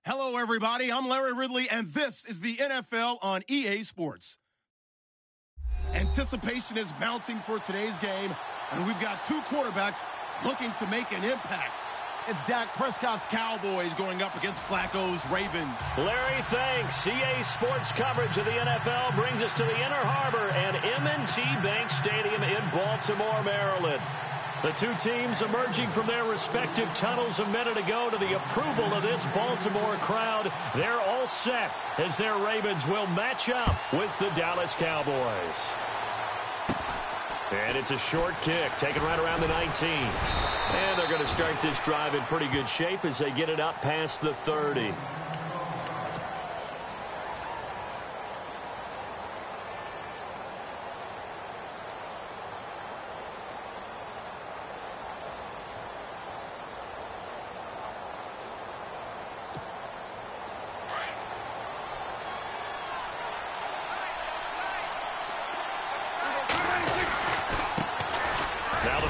Hello, everybody. I'm Larry Ridley, and this is the NFL on EA Sports. Anticipation is mounting for today's game, and we've got two quarterbacks looking to make an impact. It's Dak Prescott's Cowboys going up against Flacco's Ravens. Larry, thanks. EA Sports coverage of the NFL brings us to the Inner Harbor and M&T Bank Stadium in Baltimore, Maryland. The two teams emerging from their respective tunnels a minute ago to the approval of this Baltimore crowd. They're all set as their Ravens will match up with the Dallas Cowboys. And it's a short kick, taken right around the 19. And they're going to start this drive in pretty good shape as they get it up past the 30.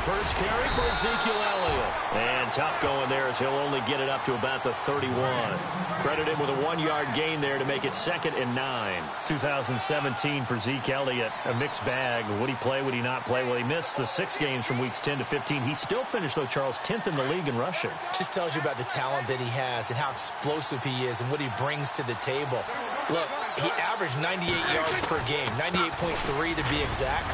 First carry for Ezekiel Elliott. And tough going there as he'll only get it up to about the 31. Credit him with a 1-yard gain there to make it 2nd and 9. 2017 for Zeke Elliott, a mixed bag. Would he play, would he not play? Well, he missed the 6 games from weeks 10 to 15. He still finished, though, Charles, 10th in the league in rushing. Just tells you about the talent that he has and how explosive he is and what he brings to the table. Look, he averaged 98 yards per game, 98.3 to be exact,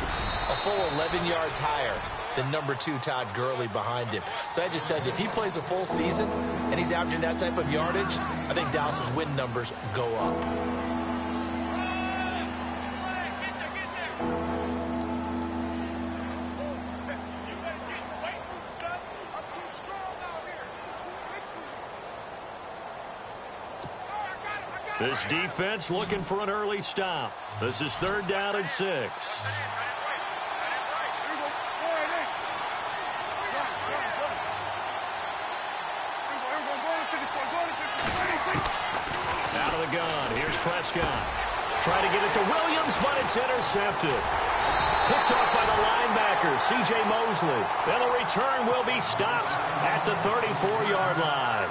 a full 11 yards higher than number 2 Todd Gurley behind him. So that just tells you, if he plays a full season and he's averaging that type of yardage, I think Dallas's win numbers go up. This defense looking for an early stop. This is 3rd down and 6. Out of the gun. Here's Prescott. Trying to get it to Williams, but it's intercepted. Picked off by the linebacker, C.J. Mosley. Then the return will be stopped at the 34-yard line.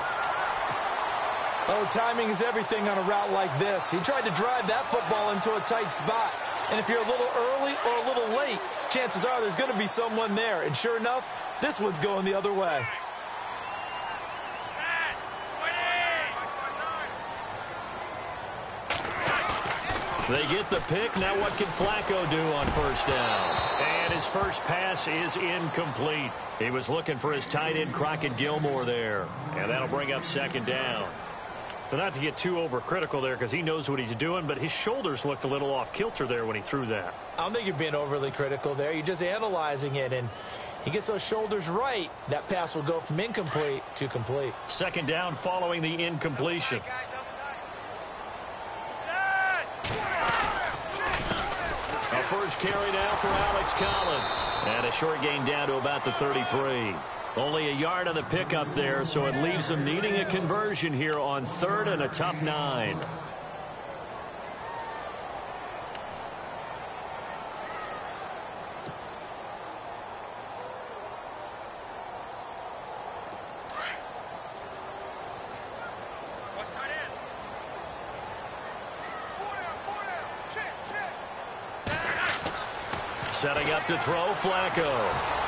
Oh, timing is everything on a route like this. He tried to drive that football into a tight spot. And if you're a little early or a little late, chances are there's going to be someone there. And sure enough, this one's going the other way. They get the pick. Now what can Flacco do on 1st down? And his first pass is incomplete. He was looking for his tight end, Crockett Gilmore, there. And that'll bring up 2nd down. But not to get too overcritical there because he knows what he's doing, but his shoulders looked a little off kilter there when he threw that. I don't think you're being overly critical there. You're just analyzing it, and he gets those shoulders right. That pass will go from incomplete to complete. 2nd down following the incompletion. A first carry now for Alex Collins. And a short gain down to about the 33. Only a yard on the pickup there, so it leaves them needing a conversion here on 3rd and a tough 9. Setting up to throw, Flacco.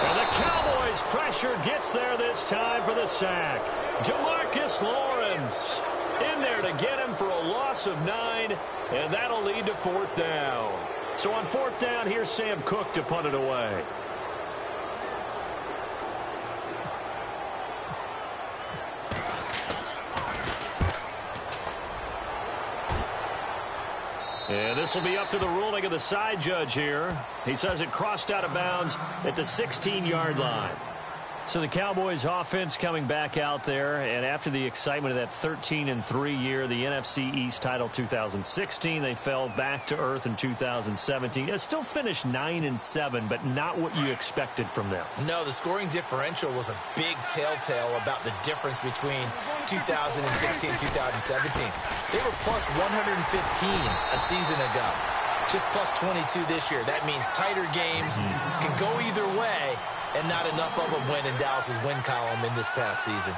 And the Cowboys' pressure gets there this time for the sack. Jamarcus Lawrence in there to get him for a loss of 9, and that'll lead to 4th down. So on 4th down, here's Sam Cook to punt it away. And this will be up to the ruling of the side judge here. He says it crossed out of bounds at the 16-yard line. So the Cowboys offense coming back out there, and after the excitement of that 13-3 year, the NFC East title 2016, they fell back to earth in 2017. It still finished 9-7, but not what you expected from them. No, the scoring differential was a big telltale about the difference between 2016 and 2017. They were plus 115 a season ago. Just plus 22 this year. That means tighter games can go either way, and not enough of them win in Dallas's win column in this past season.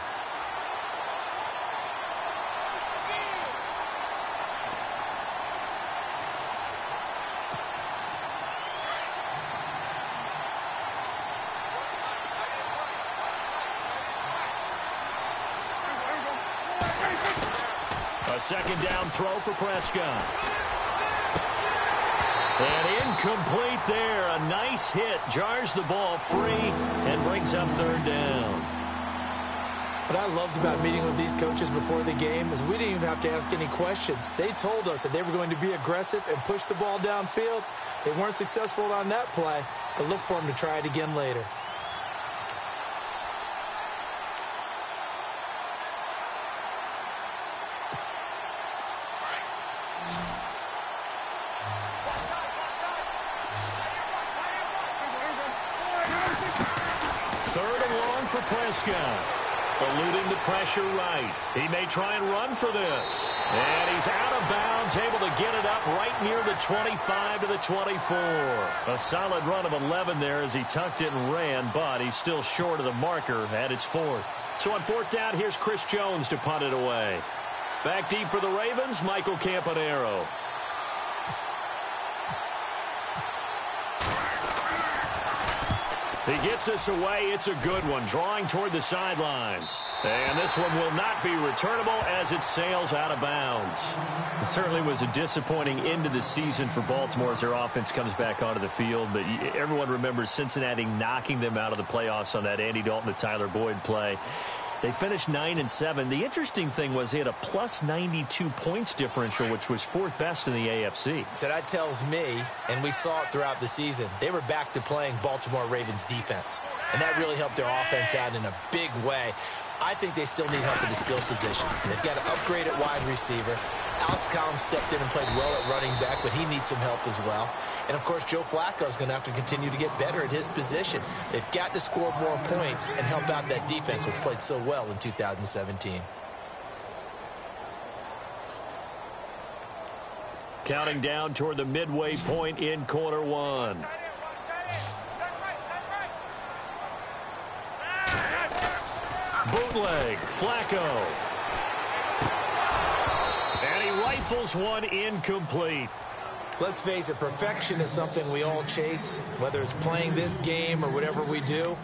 A second down throw for Prescott. And incomplete there. A nice hit. Jars the ball free and brings up third down. What I loved about meeting with these coaches before the game is we didn't even have to ask any questions. They told us that they were going to be aggressive and push the ball downfield. They weren't successful on that play, but look for them to try it again later. Third and long for Prescott. Eluding the pressure right. He may try and run for this. And he's out of bounds, able to get it up right near the 25 to the 24. A solid run of 11 there as he tucked it and ran, but he's still short of the marker at its fourth. So on fourth down, here's Chris Jones to punt it away. Back deep for the Ravens, Michael Campanaro. He gets this away. It's a good one, drawing toward the sidelines. And this one will not be returnable as it sails out of bounds. It certainly was a disappointing end to the season for Baltimore as their offense comes back onto the field. But everyone remembers Cincinnati knocking them out of the playoffs on that Andy Dalton to Tyler Boyd play. They finished 9-7. The interesting thing was they had a plus 92 points differential, which was fourth best in the AFC. So that tells me, and we saw it throughout the season, they were back to playing Baltimore Ravens defense. And that really helped their offense out in a big way. I think they still need help at the skill positions. They've got to upgrade at wide receiver. Alex Collins stepped in and played well at running back, but he needs some help as well. And, of course, Joe Flacco is going to have to continue to get better at his position. They've got to score more points and help out that defense, which played so well in 2017. Counting down toward the midway point in quarter one. Bootleg, Flacco. And he rifles one incomplete. Let's face it, perfection is something we all chase, whether it's playing this game or whatever we do.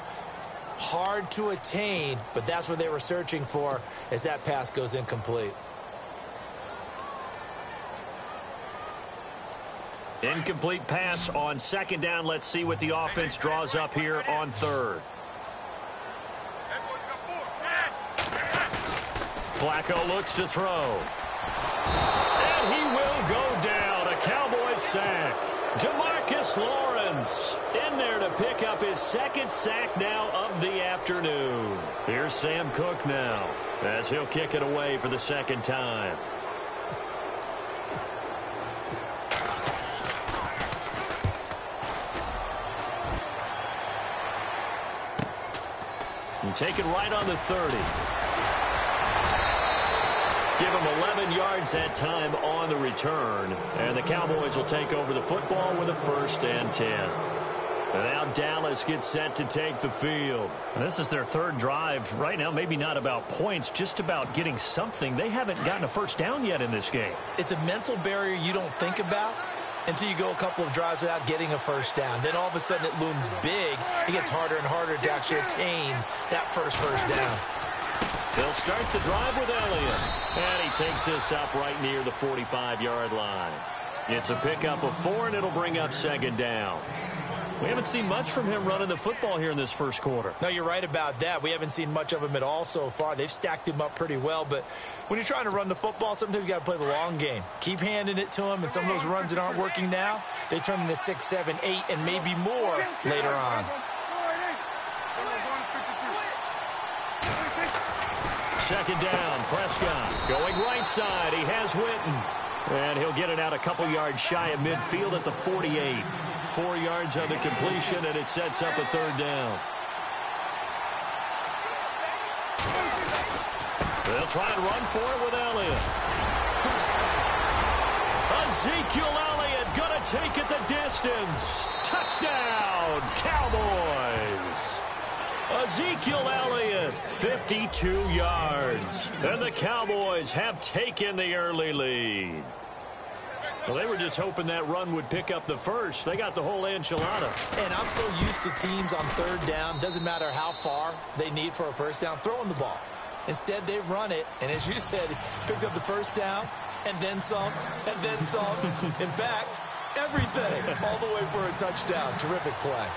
Hard to attain, but that's what they were searching for as that pass goes incomplete. Incomplete pass on second down. Let's see what the offense draws up here on third. Flacco looks to throw. And he will go down. A Cowboys sack. DeMarcus Lawrence in there to pick up his second sack now of the afternoon. Here's Sam Cook now as he'll kick it away for the second time. And take it right on the 30. Give him 11 yards that time on the return. And the Cowboys will take over the football with a 1st and 10. And now Dallas gets set to take the field. And this is their third drive. Right now, maybe not about points, just about getting something. They haven't gotten a first down yet in this game. It's a mental barrier you don't think about until you go a couple of drives without getting a first down. Then all of a sudden it looms big. It gets harder and harder to actually attain that first down. They'll start the drive with Elliott. And he takes this up right near the 45-yard line. It's a pickup of 4, and it'll bring up second down. We haven't seen much from him running the football here in this first quarter. No, you're right about that. We haven't seen much of him at all so far. They've stacked him up pretty well. But when you're trying to run the football, sometimes you got to play the long game. Keep handing it to him, and some of those runs that aren't working now, they turn into 6, 7, 8, and maybe more later on. Second down, Prescott going right side. He has Witten. And he'll get it out a couple yards shy of midfield at the 48. 4 yards on the completion, and it sets up a third down. They'll try and run for it with Elliott. Ezekiel Elliott going to take it the distance. Touchdown, Cowboys. Ezekiel Elliott, 52 yards. And the Cowboys have taken the early lead. Well, they were just hoping that run would pick up the first. They got the whole enchilada. And I'm so used to teams on third down, doesn't matter how far they need for a first down, throwing the ball. Instead, they run it, and as you said, picked up the first down, and then some, and then some. In fact, everything, all the way for a touchdown. Terrific play.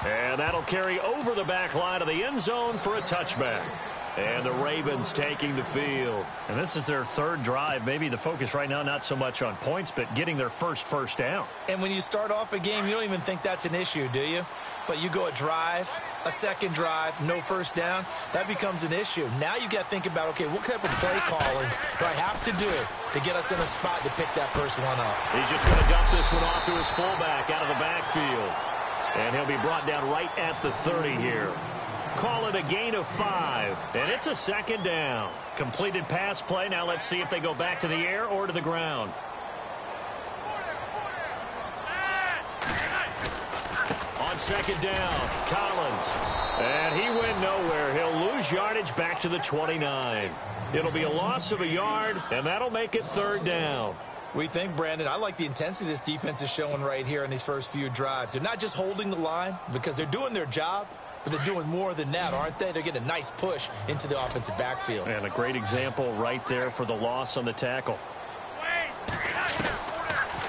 And that'll carry over the back line of the end zone for a touchback. And the Ravens taking the field. And this is their third drive. Maybe the focus right now not so much on points, but getting their first down. And when you start off a game, you don't even think that's an issue, do you? But you go a drive, a second drive, no first down, that becomes an issue. Now you got to think about, okay, what type of play calling do I have to do to get us in a spot to pick that first one up? He's just going to dump this one off to his fullback out of the backfield. And he'll be brought down right at the 30 here. Call it a gain of 5, and it's a second down. Completed pass play. Now let's see if they go back to the air or to the ground. On second down, Collins. And he went nowhere. He'll lose yardage back to the 29. It'll be a loss of a yard, and that'll make it third down. We think, Brandon, I like the intensity this defense is showing right here in these first few drives. They're not just holding the line because they're doing their job, but they're doing more than that, aren't they? They're getting a nice push into the offensive backfield. And a great example right there for the loss on the tackle.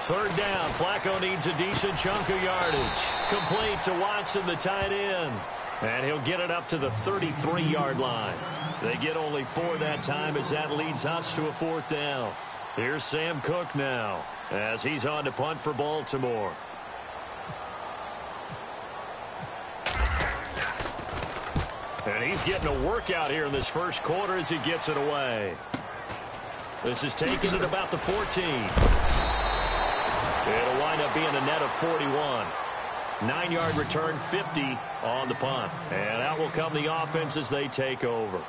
Third down, Flacco needs a decent chunk of yardage. Complete to Watson, the tight end. And he'll get it up to the 33-yard line. They get only 4 that time as that leads us to a fourth down. Here's Sam Cook now as he's on to punt for Baltimore. And he's getting a workout here in this first quarter as he gets it away. This is taken at about the 14. It'll wind up being a net of 41. 9-yard return, 50 on the punt. And out will come the offense as they take over.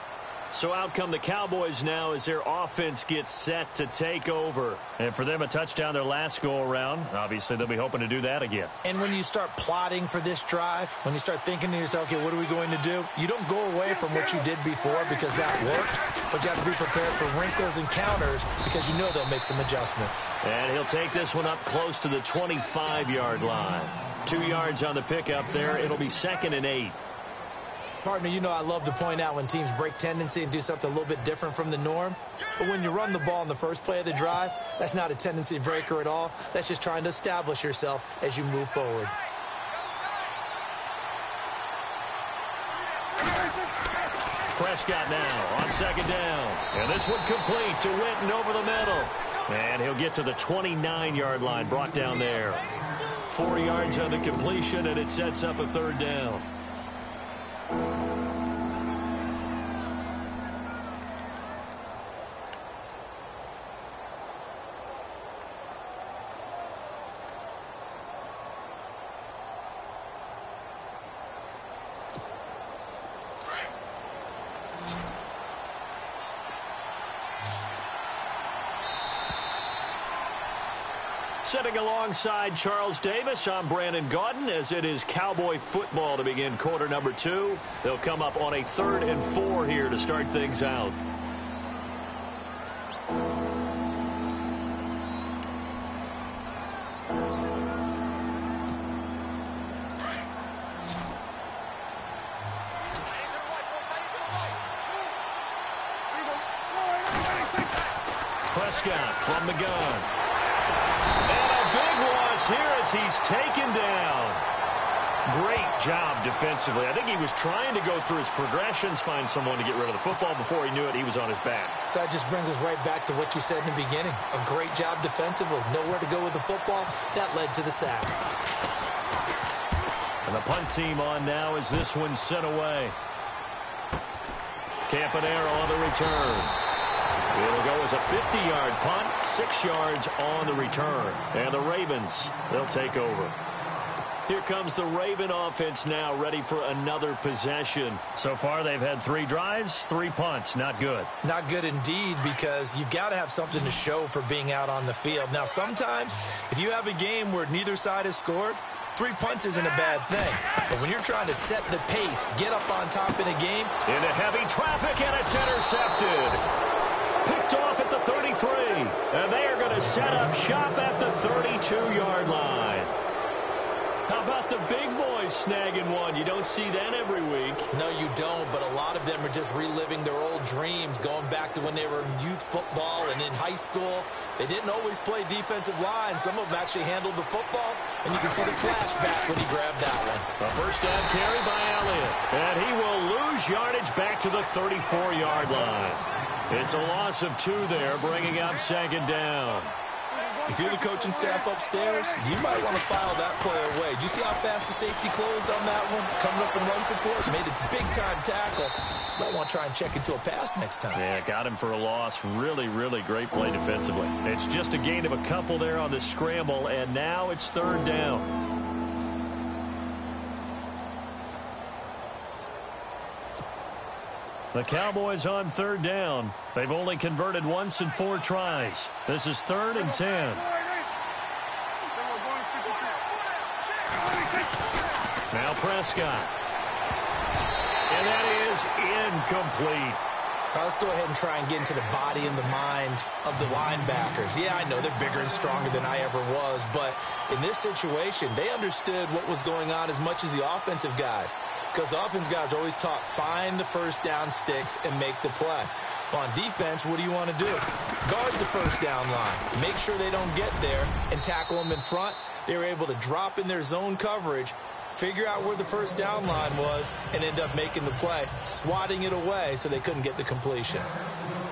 So out come the Cowboys now as their offense gets set to take over. And for them, a touchdown their last go-around. Obviously, they'll be hoping to do that again. And when you start plotting for this drive, when you start thinking to yourself, okay, what are we going to do? You don't go away from what you did before because that worked, but you have to be prepared for wrinkles and counters because you know they'll make some adjustments. And he'll take this one up close to the 25-yard line. 2 yards on the pickup there. It'll be 2nd and 8. Partner, you know I love to point out when teams break tendency and do something a little bit different from the norm. But when you run the ball in the first play of the drive, that's not a tendency breaker at all. That's just trying to establish yourself as you move forward. Prescott now on second down. And this one complete to Witten over the middle. And he'll get to the 29-yard line, brought down there. 4 yards on the completion, and it sets up a third down. Sitting alongside Charles Davis, I'm Brandon Gaudin, as it is Cowboy football to begin quarter number 2. They'll come up on a 3rd and 4 here to start things out. Prescott from the gun. Here as he's taken down. Great job defensively. I think he was trying to go through his progressions, find someone to get rid of the football. Before he knew it, he was on his back. So that just brings us right back to what you said in the beginning. A great job defensively. Nowhere to go with the football. That led to the sack. And the punt team on now as this one's sent away. Campanaro on the return. It'll go as a 50-yard punt, 6 yards on the return. And the Ravens, they'll take over. Here comes the Raven offense now, ready for another possession. So far, they've had 3 drives, 3 punts. Not good. Not good indeed, because you've got to have something to show for being out on the field. Now, sometimes, if you have a game where neither side has scored, 3 punts isn't a bad thing. But when you're trying to set the pace, get up on top in a game. Into heavy traffic, and it's intercepted. Picked off at the 33, and they are going to set up shop at the 32-yard line. How about the big boys snagging one? You don't see that every week. No, you don't, but a lot of them are just reliving their old dreams, going back to when they were in youth football and in high school. They didn't always play defensive line. Some of them actually handled the football, and you can see the flashback when he grabbed that one. A first down carry by Elliott, and he will lose yardage back to the 34-yard line. It's a loss of 2 there, bringing up second down. If you're the coaching staff upstairs, you might want to file that play away. Did you see how fast the safety closed on that one? Coming up in run support, made a big-time tackle. Might want to try and check into a pass next time. Yeah, got him for a loss. Really, really great play defensively. It's just a gain of a couple there on the scramble, and now it's third down. The Cowboys on third down. They've only converted once in 4 tries. This is 3rd and 10. Now Prescott. And that is incomplete. Now let's go ahead and try and get into the body and the mind of the linebackers. Yeah, I know they're bigger and stronger than I ever was, but in this situation, they understood what was going on as much as the offensive guys. Because the offense guys are always taught, find the first down sticks and make the play. Well, on defense, what do you want to do? Guard the first down line. Make sure they don't get there and tackle them in front. They were able to drop in their zone coverage, figure out where the first down line was, and end up making the play, swatting it away so they couldn't get the completion.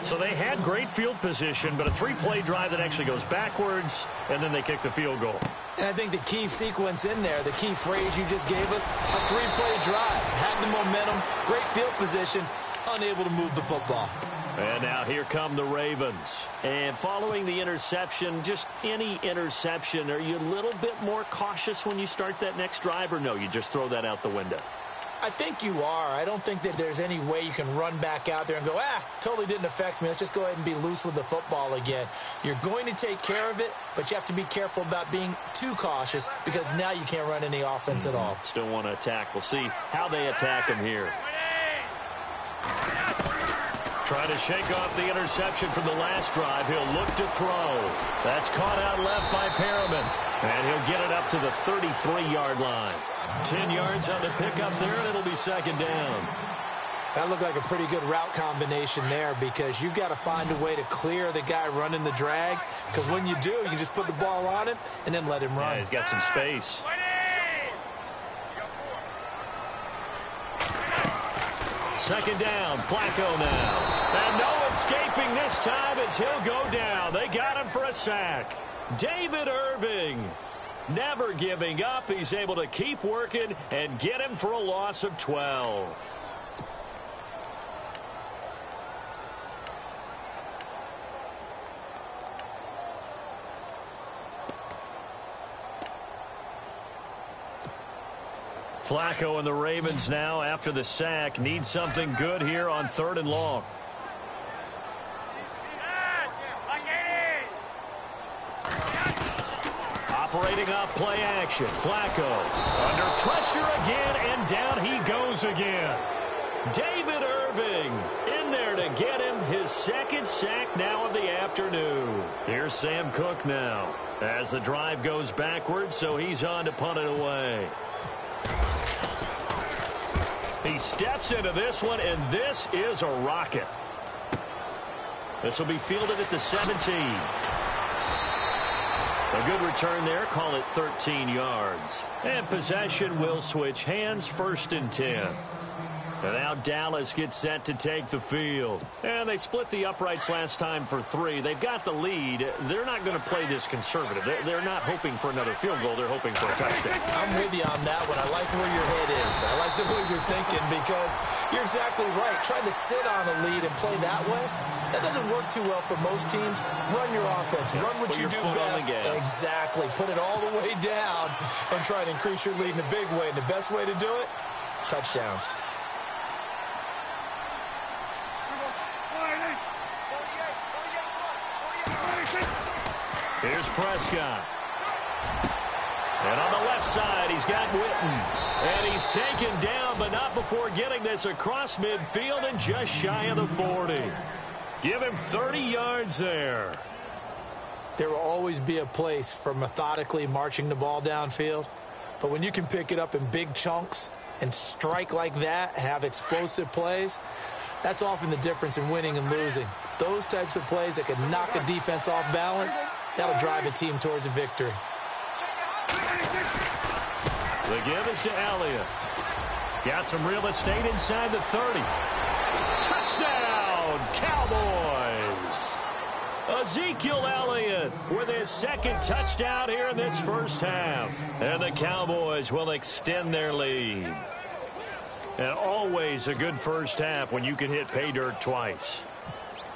So they had great field position, but a 3-play drive that actually goes backwards, and then they kick the field goal. And I think the key sequence in there, the key phrase you just gave us, a 3-play drive. Had the momentum, great field position, unable to move the football. And now here come the Ravens. And following the interception, just any interception, are you a little bit more cautious when you start that next drive, or no, you just throw that out the window? I think you are. I don't think that there's any way you can run back out there and go, totally didn't affect me. Let's just go ahead and be loose with the football again. You're going to take care of it, but you have to be careful about being too cautious because now you can't run any offense at all. Still want to attack. We'll see how they attack him here. Trying to shake off the interception from the last drive. He'll look to throw. That's caught out left by Perriman. And he'll get it up to the 33-yard line. 10 yards on the pickup there, and it'll be second down. That looked like a pretty good route combination there because you've got to find a way to clear the guy running the drag. Because when you do, you can just put the ball on him and then let him run. Yeah, he's got some space. Second down, Flacco now. And no escaping this time as he'll go down. They got him for a sack. David Irving. Never giving up. He's able to keep working and get him for a loss of 12. Flacco and the Ravens now, after the sack, need something good here on 3rd and long. Operating off play action. Flacco under pressure again, and down he goes again. David Irving in there to get him his second sack now of the afternoon. Here's Sam Cook now as the drive goes backwards, so he's on to punt it away. He steps into this one, and this is a rocket. This will be fielded at the 17. A good return there. Call it 13 yards. And possession will switch hands, 1st and 10. And now Dallas gets set to take the field. And they split the uprights last time for 3. They've got the lead. They're not going to play this conservative. They're not hoping for another field goal. They're hoping for a touchdown. I'm with you on that one. I like where your head is. I like the way you're thinking because you're exactly right. Trying to sit on a lead and play that way, that doesn't work too well for most teams. Run your offense. Run what you do best. Exactly. Put it all the way down and try to increase your lead in a big way. And the best way to do it, touchdowns. Here's Prescott. And on the left side, he's got Witten. And he's taken down, but not before getting this across midfield and just shy of the 40. Give him 30 yards there. There will always be a place for methodically marching the ball downfield But when you can pick it up in big chunks and strike like that, have explosive plays, that's often the difference in winning and losing. Those types of plays that can knock a defense off balance, that'll drive a team towards a victory. The give is to Elliott. Got some real estate inside the 30. Touchdown, Cowboys! Ezekiel Elliott with his second touchdown here in this first half. And the Cowboys will extend their lead. And always a good first half when you can hit pay dirt twice.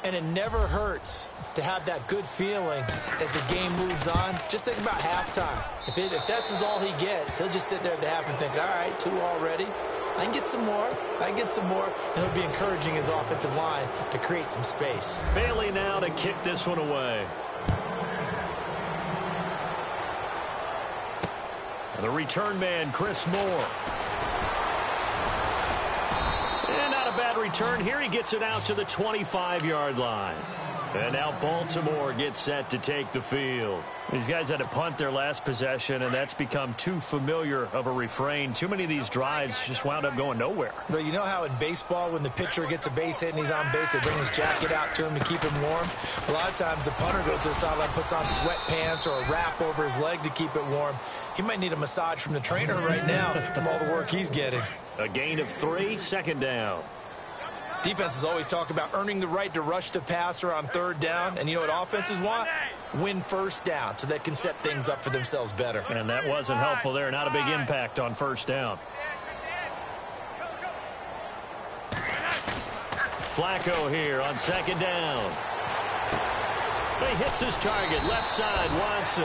And it never hurts to have that good feeling as the game moves on. Just think about halftime. If that's all he gets, he'll just sit there at the half and think, all right, 2 already. I can get some more. I can get some more. And he'll be encouraging his offensive line to create some space. Bailey now to kick this one away. The return man, Chris Moore. And not a bad return here. He gets it out to the 25-yard line. And now Baltimore gets set to take the field. These guys had to punt their last possession, and that's become too familiar of a refrain. Too many of these drives just wound up going nowhere. But you know how in baseball, when the pitcher gets a base hit and he's on base, they bring his jacket out to him to keep him warm? A lot of times the punter goes to the sideline, puts on sweatpants or a wrap over his leg to keep it warm. He might need a massage from the trainer right now from all the work he's getting. A gain of 3, second down. Defenses always talk about earning the right to rush the passer on third down. And you know what offenses want? Win first down so they can set things up for themselves better. And that wasn't helpful there. Not a big impact on first down. Flacco here on second down. He hits his target, left side, Watson.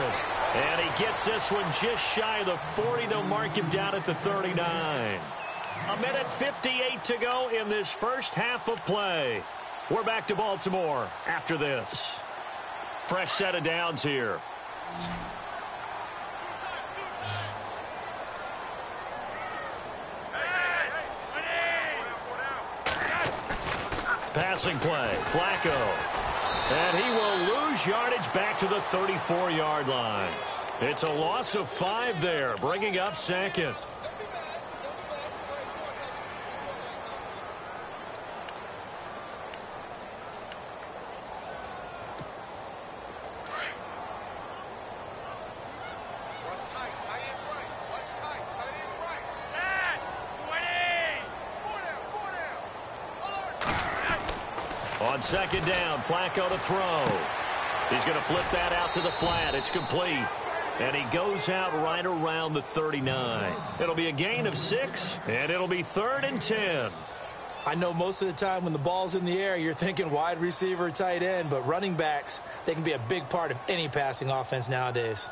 And he gets this one just shy of the 40. They'll mark him down at the 39. A minute 58 to go in this first half of play. We're back to Baltimore after this. Fresh set of downs here. Passing play, Flacco. And he will lose yardage back to the 34-yard line. It's a loss of 5 there, bringing up second. On second down, Flacco to throw. He's going to flip that out to the flat. It's complete. And he goes out right around the 39. It'll be a gain of 6, and it'll be 3rd and 10. I know most of the time when the ball's in the air, you're thinking wide receiver, tight end, but running backs, they can be a big part of any passing offense nowadays.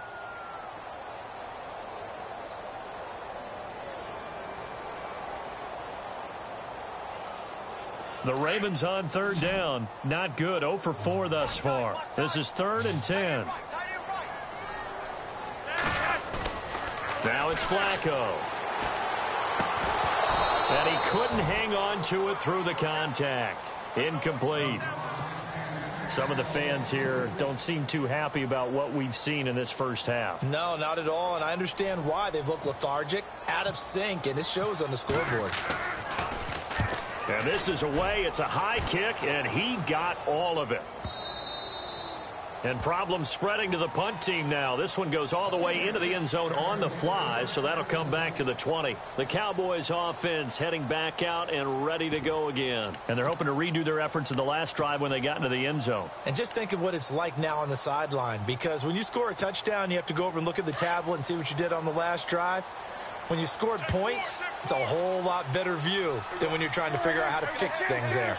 The Ravens on third down. Not good. 0 for 4 thus far. This is 3rd and 10. Now it's Flacco. And he couldn't hang on to it through the contact. Incomplete. Some of the fans here don't seem too happy about what we've seen in this first half. No, not at all, and I understand why. They've looked lethargic, out of sync, and it shows on the scoreboard. And this is away. It's a high kick, and he got all of it. And problems spreading to the punt team now. This one goes all the way into the end zone on the fly, so that'll come back to the 20. The Cowboys offense heading back out and ready to go again. And they're hoping to redo their efforts in the last drive when they got into the end zone. And just think of what it's like now on the sideline, because when you score a touchdown, you have to go over and look at the tablet and see what you did on the last drive. When you scored points, it's a whole lot better view than when you're trying to figure out how to fix things there.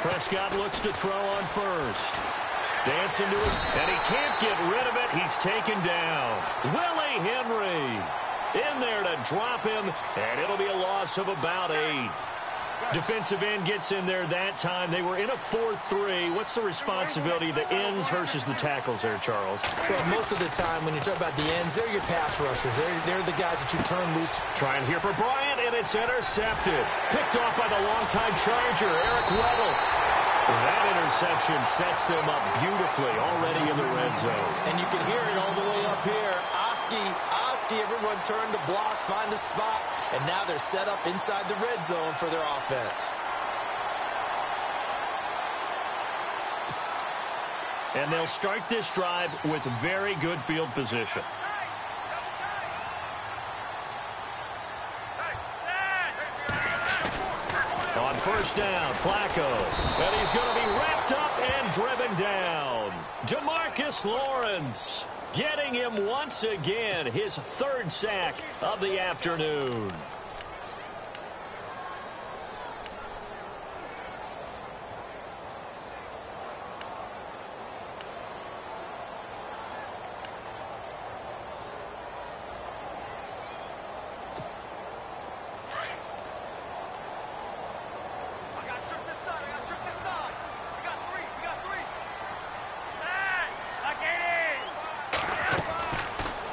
Prescott looks to throw on first. Dancing to his, and he can't get rid of it. He's taken down. Willie Henry in there to drop him, and it'll be a loss of about 8. Defensive end gets in there that time. They were in a 4-3. What's the responsibility of the ends versus the tackles there, Charles? Well, most of the time when you talk about the ends, they're your pass rushers. They're the guys that you turn loose. Trying here for Bryant, and it's intercepted. Picked off by the longtime Charger, Eric Weddle. That interception sets them up beautifully already in the red zone. And you can hear it all the way up here. Oski, everyone turned to block, find a spot, and now they're set up inside the red zone for their offense. And they'll start this drive with very good field position. On first down, Flacco. And he's going to be wrapped up and driven down. DeMarcus Lawrence getting him once again, his third sack of the afternoon.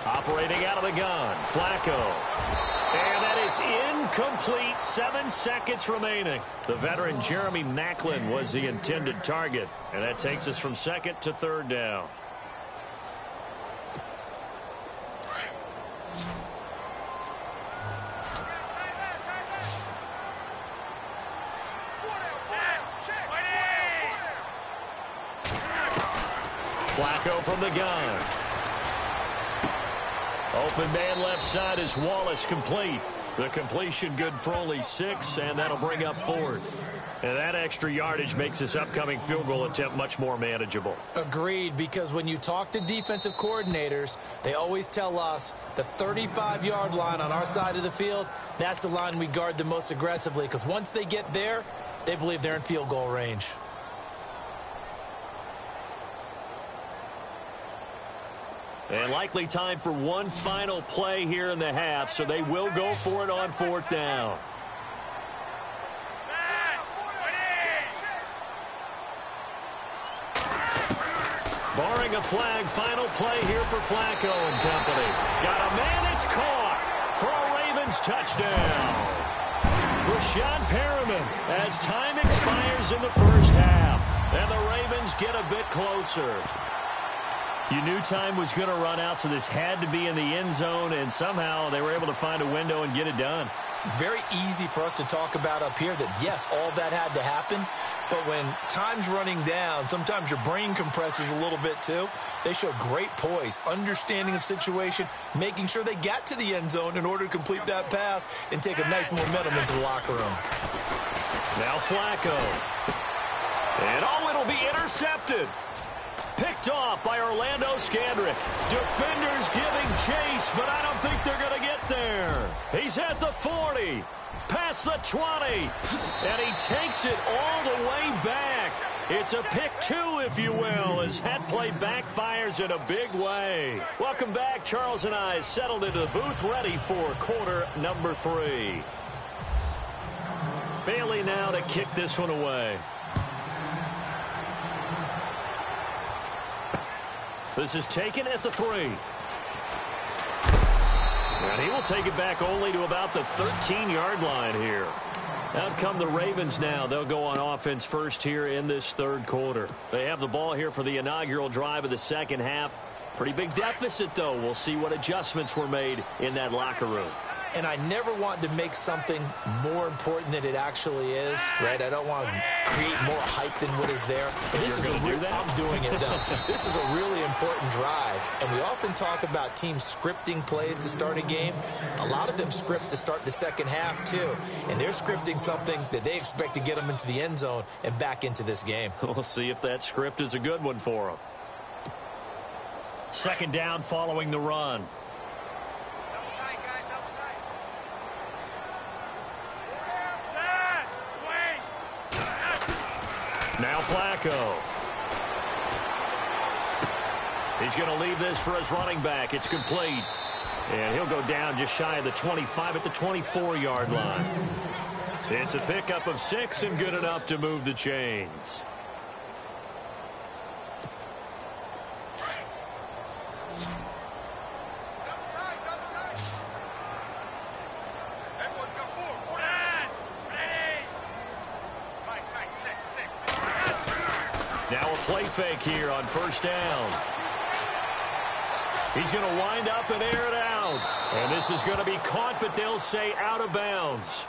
Operating out of the gun, Flacco. And that is incomplete. 7 seconds remaining. The veteran Jeremy Maclin was the intended target. And that takes us from second to third down. Flacco from the gun. Open man left side is Wallace, complete. The completion good for only 6, and that'll bring up fourth. And that extra yardage makes this upcoming field goal attempt much more manageable. Agreed, because when you talk to defensive coordinators, they always tell us the 35-yard line on our side of the field, that's the line we guard the most aggressively, because once they get there, they believe they're in field goal range. And likely time for one final play here in the half, so they will go for it on fourth down. Barring a flag, final play here for Flacco and company. Got a man, it's caught for a Ravens touchdown. Rashad Perriman as time expires in the first half. And the Ravens get a bit closer. You knew time was going to run out, so this had to be in the end zone, and somehow they were able to find a window and get it done. Very easy for us to talk about up here that, yes, all that had to happen, but when time's running down, sometimes your brain compresses a little bit too. They showed great poise, understanding of situation, making sure they got to the end zone in order to complete that pass and take a nice momentum into the locker room. Now Flacco. And it'll be intercepted. Picked off by Orlando Scandrick. Defenders giving chase, but I don't think they're going to get there. He's at the 40, past the 20, and he takes it all the way back. It's a pick 2, if you will, as that play backfires in a big way. Welcome back. Charles and I settled into the booth, ready for quarter number 3. Bailey now to kick this one away. This is taken at the 3. And he will take it back only to about the 13-yard line here. Out come the Ravens now. They'll go on offense first here in this third quarter. They have the ball here for the inaugural drive of the second half. Pretty big deficit, though. We'll see what adjustments were made in that locker room. And I never want to make something more important than it actually is, right? I don't want to create more hype than what is there. But this is I'm doing it, though. This is a really important drive. And we often talk about teams scripting plays to start a game. A lot of them script to start the second half, too. And they're scripting something that they expect to get them into the end zone and back into this game. We'll see if that script is a good one for them. Second down following the run. Now Flacco. He's going to leave this for his running back. It's complete. And he'll go down just shy of the 25 at the 24-yard line. It's a pickup of 6 and good enough to move the chains. Now a play fake here on first down. He's going to wind up and air it out. And this is going to be caught, but they'll say out of bounds.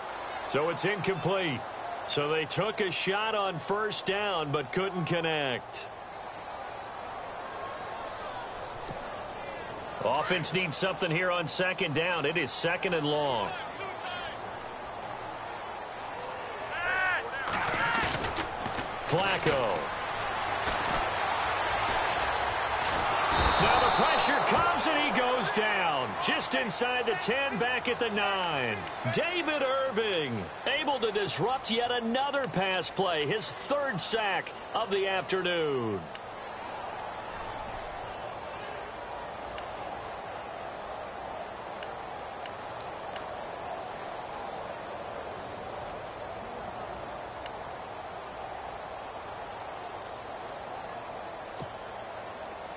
So it's incomplete. So they took a shot on first down, but couldn't connect. Offense needs something here on second down. It is second and long. Flacco. Now the pressure comes and he goes down. Just inside the 10, back at the 9. David Irving able to disrupt yet another pass play. His third sack of the afternoon.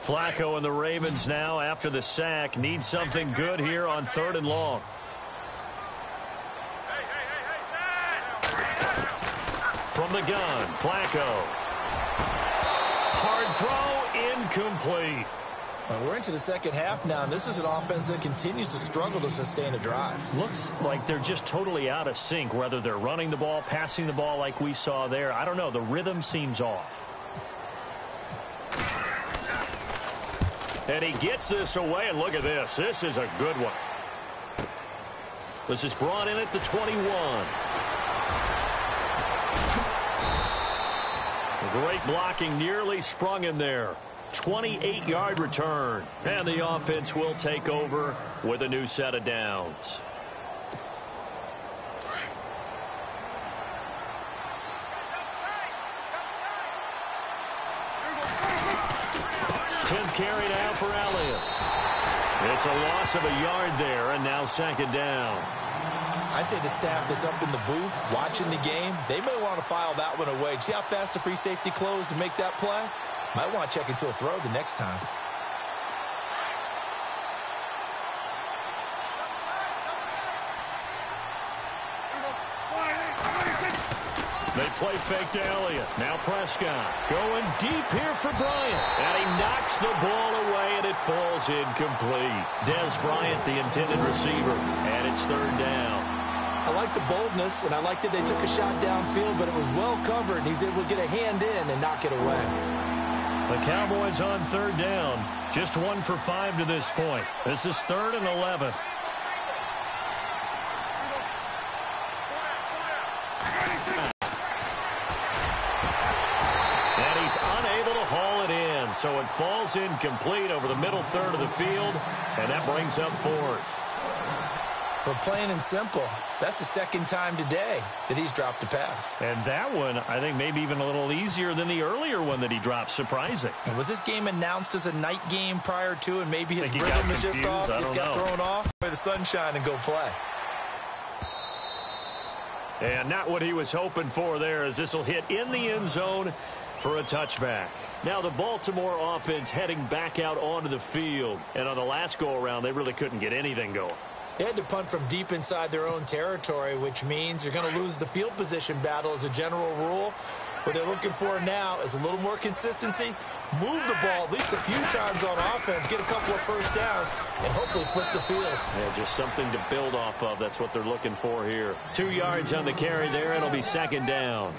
Flacco and the Ravens now, after the sack, need something good here on third and long. From the gun, Flacco. Hard throw, incomplete. We're into the second half now, and this is an offense that continues to struggle to sustain a drive. Looks like they're just totally out of sync, whether they're running the ball, passing the ball like we saw there. I don't know. The rhythm seems off. And he gets this away, and look at this. This is a good one. This is brought in at the 21. Great blocking, nearly sprung him there. 28-yard return. And the offense will take over with a new set of downs. Carry now for Elliott. It's a loss of a yard there, and now second down. I'd say the staff that's up in the booth watching the game, they may want to file that one away. See how fast the free safety closed to make that play? Might want to check into a throw the next time. They play fake to Elliott. Now Prescott going deep here for Bryant. And he knocks the ball away, and it falls incomplete. Dez Bryant, the intended receiver, and it's third down. I like the boldness, and I like that they took a shot downfield, but it was well covered, and he's able to get a hand in and knock it away. The Cowboys on third down. Just 1 for 5 to this point. This is 3rd and 11. So it falls incomplete over the middle third of the field, and that brings up 4th. For plain and simple, that's the second time today that he's dropped a pass. And that one, I think, maybe even a little easier than the earlier one that he dropped. Surprising. Was this game announced as a night game prior to, and maybe his rhythm was just off? He just got thrown off by the sunshine and go play. And not what he was hoping for there, as this will hit in the end zone for a touchback. Now the Baltimore offense heading back out onto the field. And on the last go-around, they really couldn't get anything going. They had to punt from deep inside their own territory, which means you're going to lose the field position battle as a general rule. What they're looking for now is a little more consistency, move the ball at least a few times on offense, get a couple of first downs, and hopefully flip the field. Yeah, just something to build off of. That's what they're looking for here. 2 yards on the carry there. It'll be second down.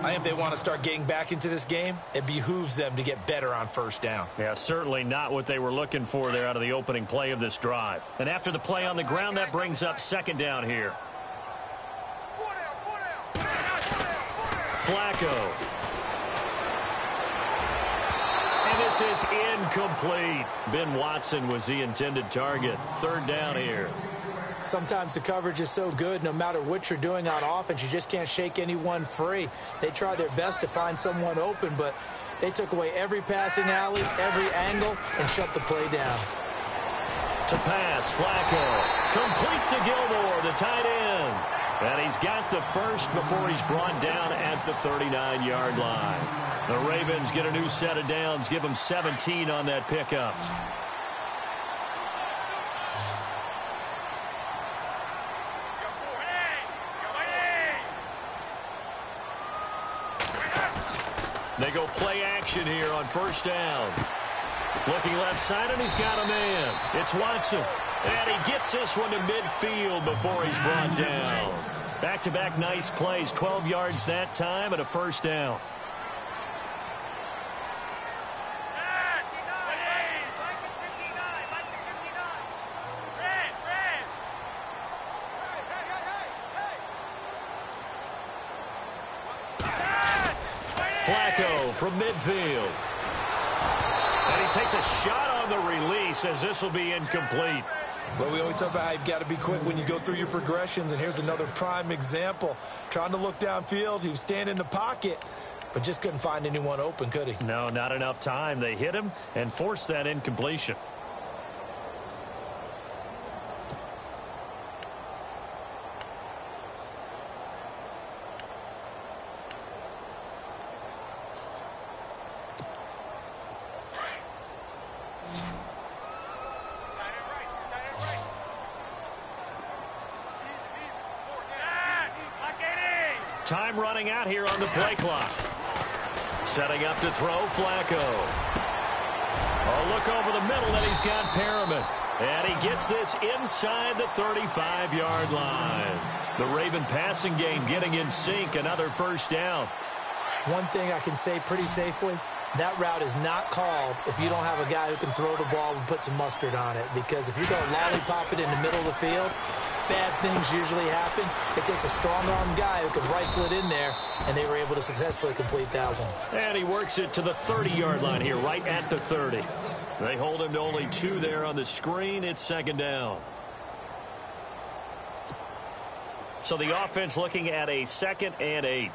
I think if they want to start getting back into this game, it behooves them to get better on first down. Yeah, certainly not what they were looking for there out of the opening play of this drive. And after the play on the ground, that brings up second down here. Flacco. And this is incomplete. Ben Watson was the intended target. Third down here. Sometimes the coverage is so good, no matter what you're doing on offense, you just can't shake anyone free. They try their best to find someone open, but they took away every passing alley, every angle, and shut the play down. To pass, Flacco. Complete to Gilmore, the tight end. And he's got the first before he's brought down at the 39-yard line. The Ravens get a new set of downs, give them 17 on that pickup. They go play action here on first down. Looking left side, and he's got a man. It's Watson. And he gets this one to midfield before he's brought down. Back-to-back nice plays, 12 yards that time and a first down. Flacco from midfield. And he takes a shot on the release as this will be incomplete. Well, we always talk about how you've got to be quick when you go through your progressions, and here's another prime example. Trying to look downfield, he was standing in the pocket, but just couldn't find anyone open, could he? No, not enough time. They hit him and forced that incompletion. Time running out here on the play clock. Setting up to throw, Flacco. A look over the middle, and he's got Perriman. And he gets this inside the 35-yard line. The Raven passing game getting in sync, another first down. One thing I can say pretty safely, that route is not called if you don't have a guy who can throw the ball and put some mustard on it. Because if you're going to lollipop it in the middle of the field, bad things usually happen. It takes a strong-arm guy who can rifle it in there, and they were able to successfully complete that one. And he works it to the 30-yard line here, right at the 30. They hold him to only 2 there on the screen. It's second down. So the offense looking at a 2nd and 8.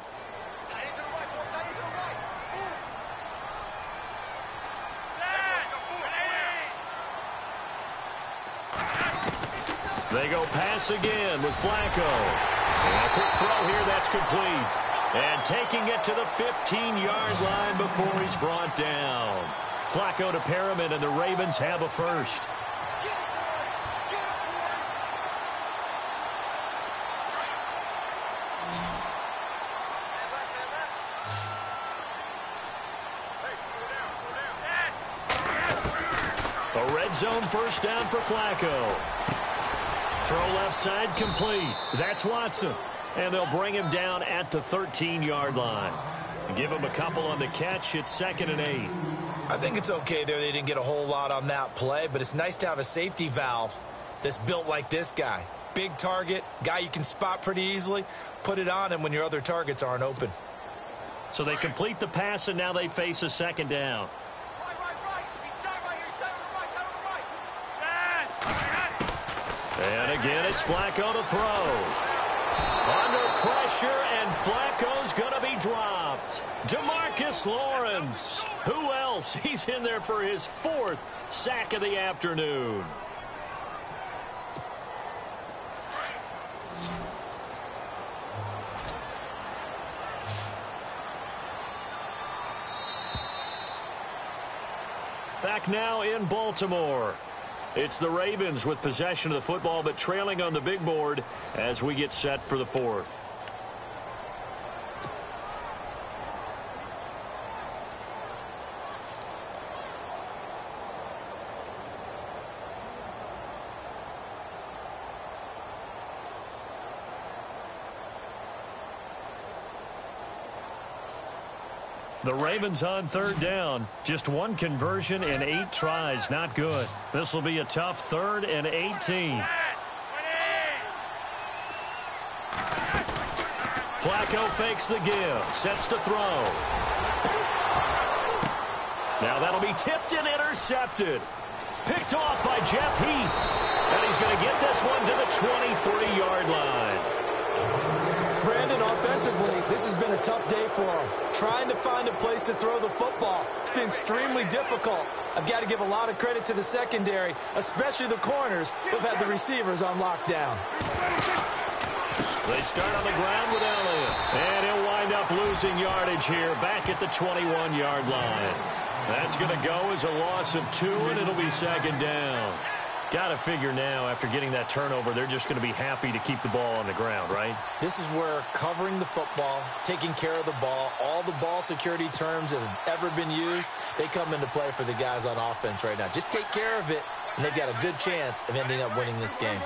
They go pass again with Flacco. And a quick throw here, that's complete. And taking it to the 15-yard line before he's brought down. Flacco to Perriman, and the Ravens have a first. A red zone first down for Flacco. Throw left side complete. That's Watson. And they'll bring him down at the 13-yard line. Give him a couple on the catch. It's 2nd and 8. I think it's okay there. They didn't get a whole lot on that play, but it's nice to have a safety valve that's built like this guy. Big target, guy you can spot pretty easily. Put it on him when your other targets aren't open. So they complete the pass, and now they face a second down. And again, it's Flacco to throw. Under pressure, and Flacco's going to be dropped. DeMarcus Lawrence. Who else? He's in there for his 4th sack of the afternoon. Back now in Baltimore. It's the Ravens with possession of the football, but trailing on the big board as we get set for the 4th. The Ravens on 3rd down. Just 1 conversion in 8 tries. Not good. This will be a tough 3rd and 18. Flacco fakes the give. Sets to throw. Now that'll be tipped and intercepted. Picked off by Jeff Heath. And he's going to get this one to the 23-yard line. Brandon, offensively, this has been a tough day for him. Trying to find a place to throw the football. It's been extremely difficult. I've got to give a lot of credit to the secondary, especially the corners who've had the receivers on lockdown. They start on the ground with Elliott. And he'll wind up losing yardage here back at the 21-yard line. That's going to go as a loss of 2, and it'll be 2nd down. Got to figure now, after getting that turnover, they're just going to be happy to keep the ball on the ground, right? This is where covering the football, taking care of the ball, all the ball security terms that have ever been used, they come into play for the guys on offense right now. Just take care of it, and they've got a good chance of ending up winning this game.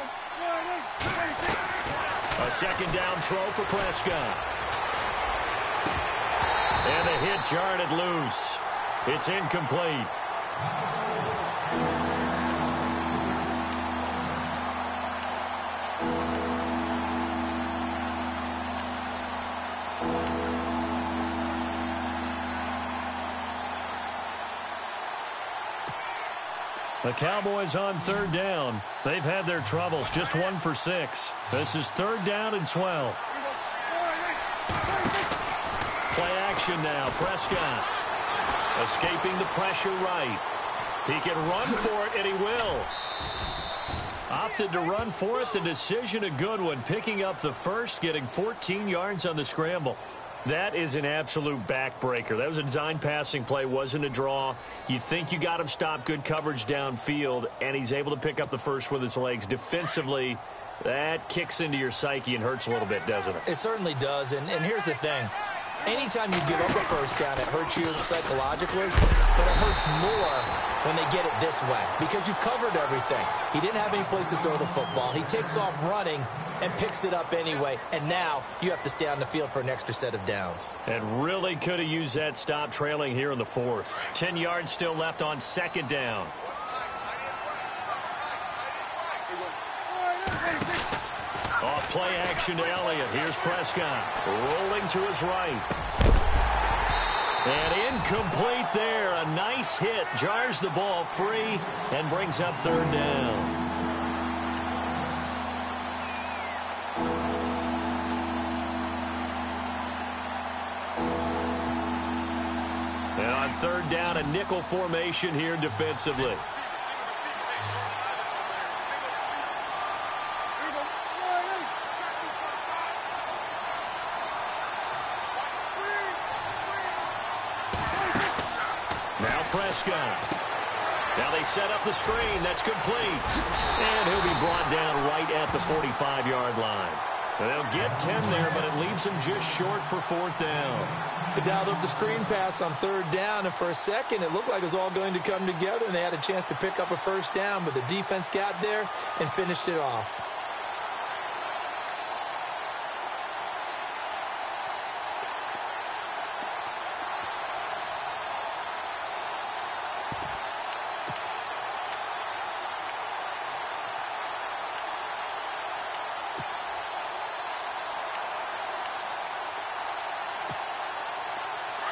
A second down throw for Prescott. And the hit jarred it loose. It's incomplete. The Cowboys on third down. They've had their troubles, just 1 for 6. This is third down and 12. Play action now, Prescott. Escaping the pressure right. He can run for it, and he will. Opted to run for it. The decision a good one. Picking up the first, getting 14 yards on the scramble. That is an absolute backbreaker. That was a design passing play, wasn't a draw. You think you got him stopped, good coverage downfield, and he's able to pick up the first with his legs. Defensively, that kicks into your psyche and hurts a little bit, doesn't it? It certainly does, and here's the thing. Anytime you give up a first down, it hurts you psychologically, but it hurts more when they get it this way because you've covered everything. He didn't have any place to throw the football. He takes off running and picks it up anyway, and now you have to stay on the field for an extra set of downs. And really could have used that stop trailing here in the fourth. 10 yards still left on second down. Off play action to Elliott. Here's Prescott rolling to his right. And incomplete there. A nice hit. Jars the ball free and brings up third down. And on third down, a nickel formation here defensively. Prescott. Now they set up the screen. That's complete. And he'll be brought down right at the 45-yard line. They'll get 10 there, but it leaves him just short for fourth down. They dialed up the screen pass on third down, and for a second it looked like it was all going to come together, and they had a chance to pick up a first down, but the defense got there and finished it off.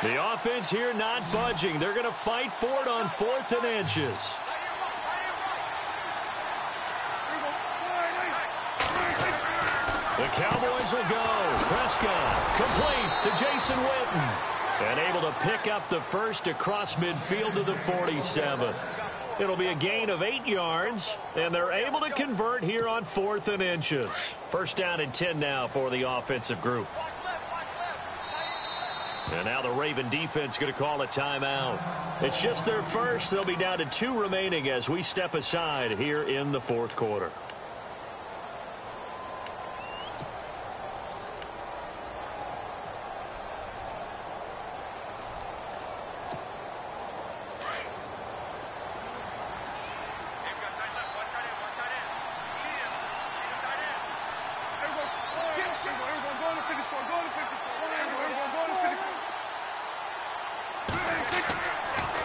The offense here not budging. They're going to fight for it on 4th and inches. The Cowboys will go. Prescott complete to Jason Witten. And able to pick up the first across midfield to the 47. It'll be a gain of 8 yards, and they're able to convert here on 4th and inches. First down and 10 now for the offensive group. And now the Raven defense going to call a timeout. It's just their first. They'll be down to 2 remaining as we step aside here in the fourth quarter.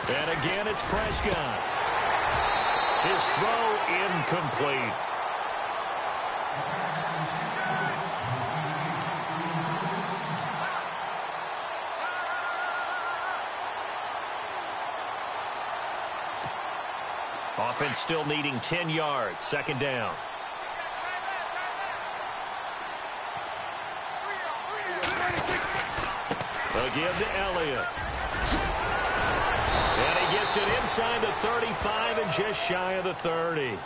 And again, it's Prescott. His throw incomplete. Offense still needing 10 yards. Second down. They'll give to Elliott. And he gets it inside the 35 and just shy of the 30.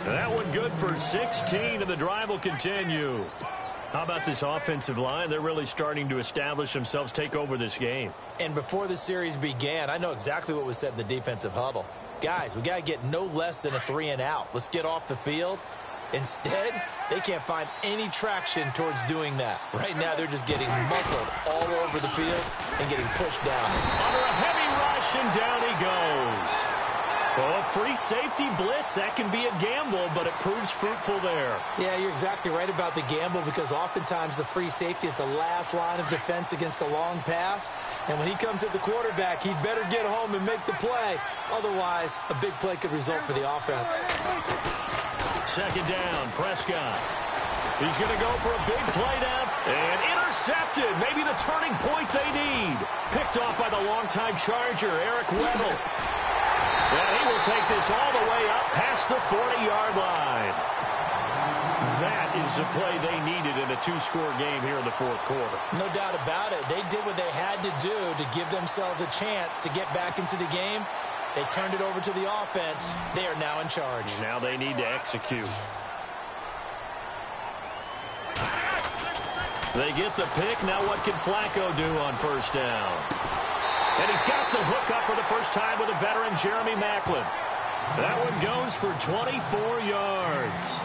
That one good for 16, and the drive will continue. How about this offensive line? They're really starting to establish themselves, take over this game. And before the series began, I know exactly what was said in the defensive huddle. guys, we got to get no less than a 3-and-out. Let's get off the field. Instead, they can't find any traction towards doing that. Right now, they're just getting muscled all over the field and getting pushed down. Under a heavy rush, and down he goes. Well, a free safety blitz, that can be a gamble, but it proves fruitful there. Yeah, you're exactly right about the gamble, because oftentimes the free safety is the last line of defense against a long pass. And when he comes at the quarterback, he'd better get home and make the play. Otherwise, a big play could result for the offense. Second down, Prescott. He's going to go for a big play down and intercepted. Maybe the turning point they need. Picked off by the longtime Charger, Eric Weddle. And he will take this all the way up past the 40-yard line. That is the play they needed in a two-score game here in the fourth quarter. No doubt about it. They did what they had to do to give themselves a chance to get back into the game. They turned it over to the offense. They are now in charge. Now they need to execute. They get the pick. Now what can Flacco do on first down? And he's got the hook up for the first time with a veteran, Jeremy Maclin. That one goes for 24 yards.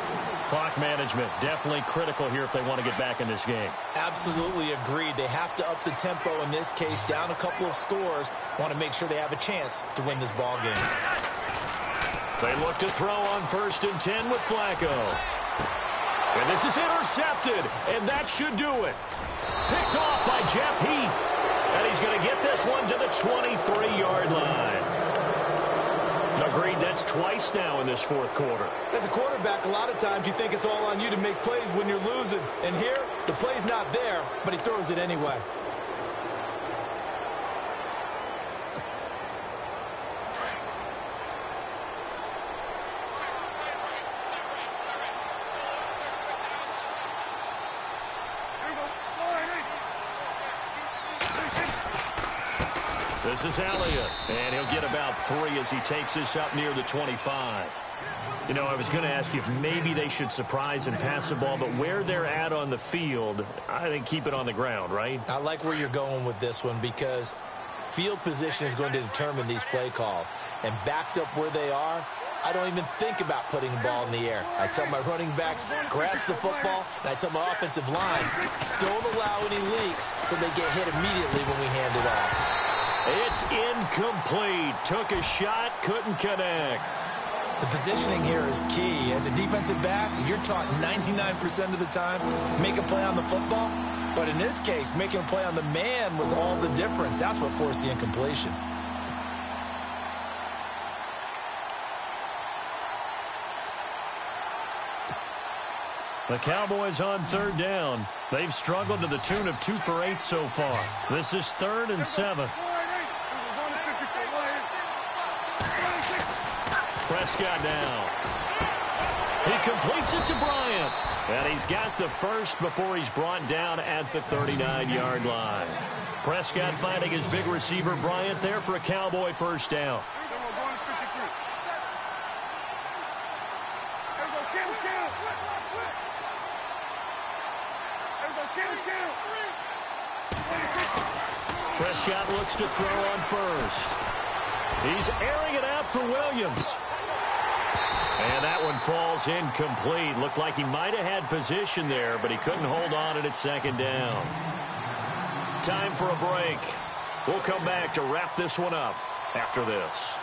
Clock management, definitely critical here if they want to get back in this game. Absolutely agreed. They have to up the tempo in this case, down a couple of scores. Want to make sure they have a chance to win this ball game. They look to throw on 1st and 10 with Flacco. And this is intercepted, and that should do it. Picked off by Jeff Heath. And he's going to get this one to the 23-yard line. Agreed, that's twice now in this fourth quarter. As a quarterback, a lot of times you think it's all on you to make plays when you're losing. And here, the play's not there, but he throws it anyway. This is Elliott, and he'll get about 3 as he takes this up near the 25. You know, I was going to ask you if maybe they should surprise and pass the ball, but where they're at on the field, I think keep it on the ground, right? I like where you're going with this one, because field position is going to determine these play calls. And backed up where they are, I don't even think about putting the ball in the air. I tell my running backs, grasp the football, and I tell my offensive line, don't allow any leaks so they get hit immediately when we hand it off. It's incomplete. Took a shot, couldn't connect. The positioning here is key. As a defensive back, you're taught 99% of the time, make a play on the football. But in this case, making a play on the man was all the difference. That's what forced the incompletion. The Cowboys on 3rd down. They've struggled to the tune of 2 for 8 so far. This is 3rd and 7. Prescott down. He completes it to Bryant. And he's got the first before he's brought down at the 39-yard line. Prescott finding his big receiver Bryant there for a Cowboy first down. Prescott looks to throw on first. He's airing it out for Williams. And that one falls incomplete. Looked like he might have had position there, but he couldn't hold on at its 2nd down. Time for a break. We'll come back to wrap this one up after this.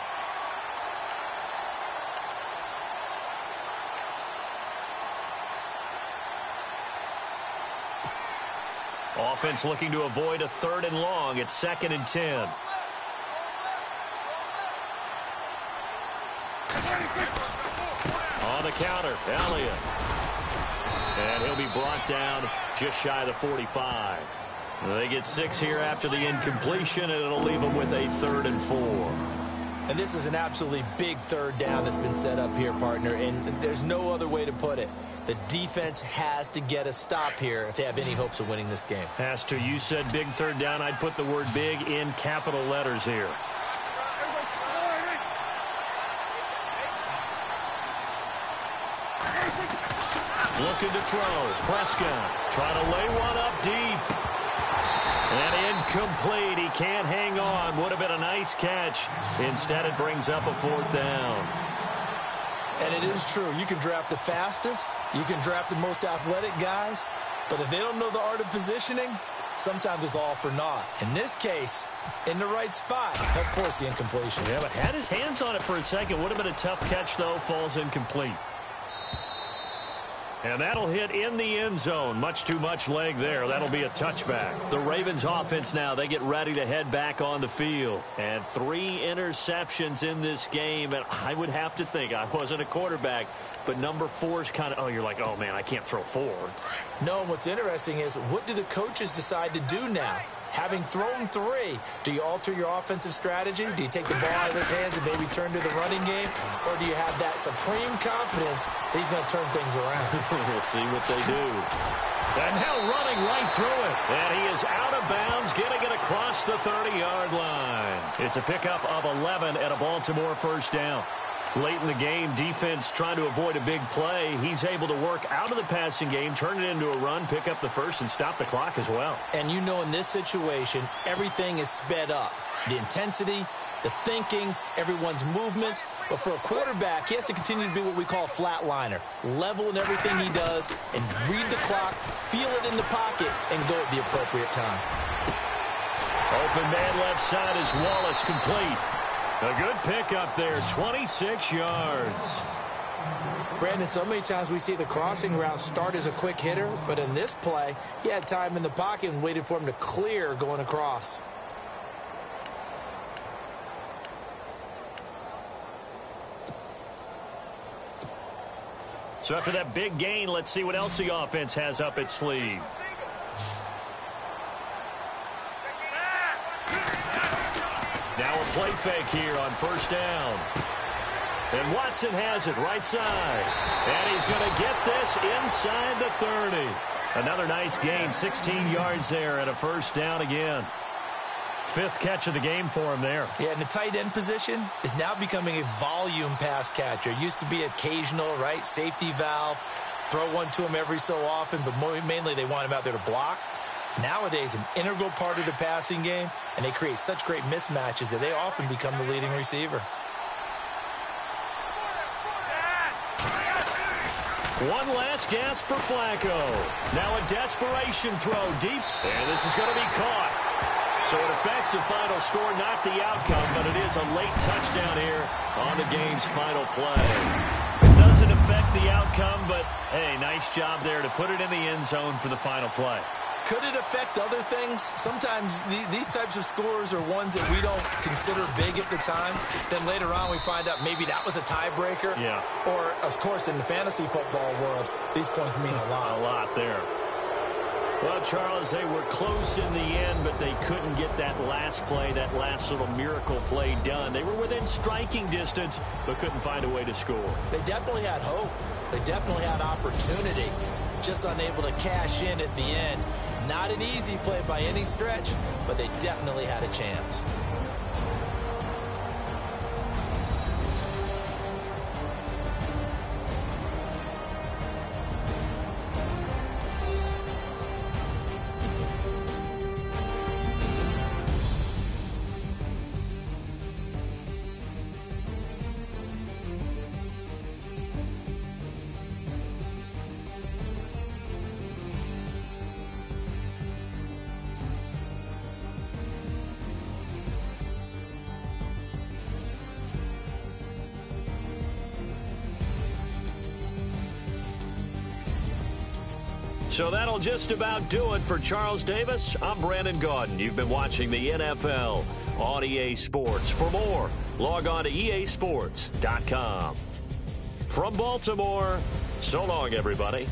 Offense looking to avoid a 3rd and long. It's 2nd and 10. On the counter, Elliott. And he'll be brought down just shy of the 45. They get 6 here after the incompletion, and it'll leave them with a 3rd and 4. And this is an absolutely big 3rd down that's been set up here, partner, and there's no other way to put it. The defense has to get a stop here if they have any hopes of winning this game. Has to. You said big 3rd down. I'd put the word big in capital letters here. Looking to throw. Prescott trying to lay one up deep. And Incomplete. He can't hang on. Would have been a nice catch. Instead, it brings up a 4th down. And it is true. You can draft the fastest. You can draft the most athletic guys. But if they don't know the art of positioning, sometimes it's all for naught. In this case, in the right spot, helped force the incompletion. Yeah, but had his hands on it for a second. Would have been a tough catch, though. Falls incomplete. And that'll hit in the end zone. Much too much leg there. That'll be a touchback. The Ravens offense now, they get ready to head back on the field. And 3 interceptions in this game. And I would have to think, I wasn't a quarterback, but number 4 is kind of, oh, you're like, oh, man, I can't throw 4. No, what's interesting is, what do the coaches decide to do now? Having thrown 3, do you alter your offensive strategy? Do you take the ball out of his hands and maybe turn to the running game? Or do you have that supreme confidence that he's going to turn things around? We'll see what they do. And now running right through it. And he is out of bounds, getting it across the 30-yard line. It's a pickup of 11 and a Baltimore 1st down. Late in the game, defense trying to avoid a big play. He's able to work out of the passing game, turn it into a run, pick up the 1st, and stop the clock as well. And you know, in this situation, everything is sped up. The intensity, the thinking, everyone's movement. But for a quarterback, he has to continue to be what we call a flatliner. Level in everything he does and read the clock, feel it in the pocket, and go at the appropriate time. Open man left side is Wallace, complete. A good pickup there, 26 yards. Brandon, so many times we see the crossing route start as a quick hitter, but in this play, he had time in the pocket and waited for him to clear going across. So after that big gain, let's see what else the offense has up its sleeve. Now a play fake here on 1st down. And Watson has it right side. And he's going to get this inside the 30. Another nice gain, 16 yards there and a 1st down again. 5th catch of the game for him there. Yeah, and the tight end position is now becoming a volume pass catcher. It used to be occasional, right? Safety valve. Throw one to him every so often, but mainly they want him out there to block. Nowadays, an integral part of the passing game, and they create such great mismatches that they often become the leading receiver. One last gasp for Flacco. Now a desperation throw deep, and this is going to be caught. So it affects the final score, not the outcome, but it is a late touchdown here on the game's final play. It doesn't affect the outcome, but, hey, nice job there to put it in the end zone for the final play. Could it affect other things? Sometimes these types of scores are ones that we don't consider big at the time. Then later on we find out maybe that was a tiebreaker. Yeah. Or, of course, in the fantasy football world, these points mean a lot. A lot there. Well, Charles, they were close in the end, but they couldn't get that last play, that last little miracle play done. They were within striking distance, but couldn't find a way to score. They definitely had hope. They definitely had opportunity. Just unable to cash in at the end. Not an easy play by any stretch, but they definitely had a chance. So that'll just about do it for Charles Davis. I'm Brandon Gaudin. You've been watching the NFL on EA Sports. For more, log on to easports.com. From Baltimore, so long, everybody.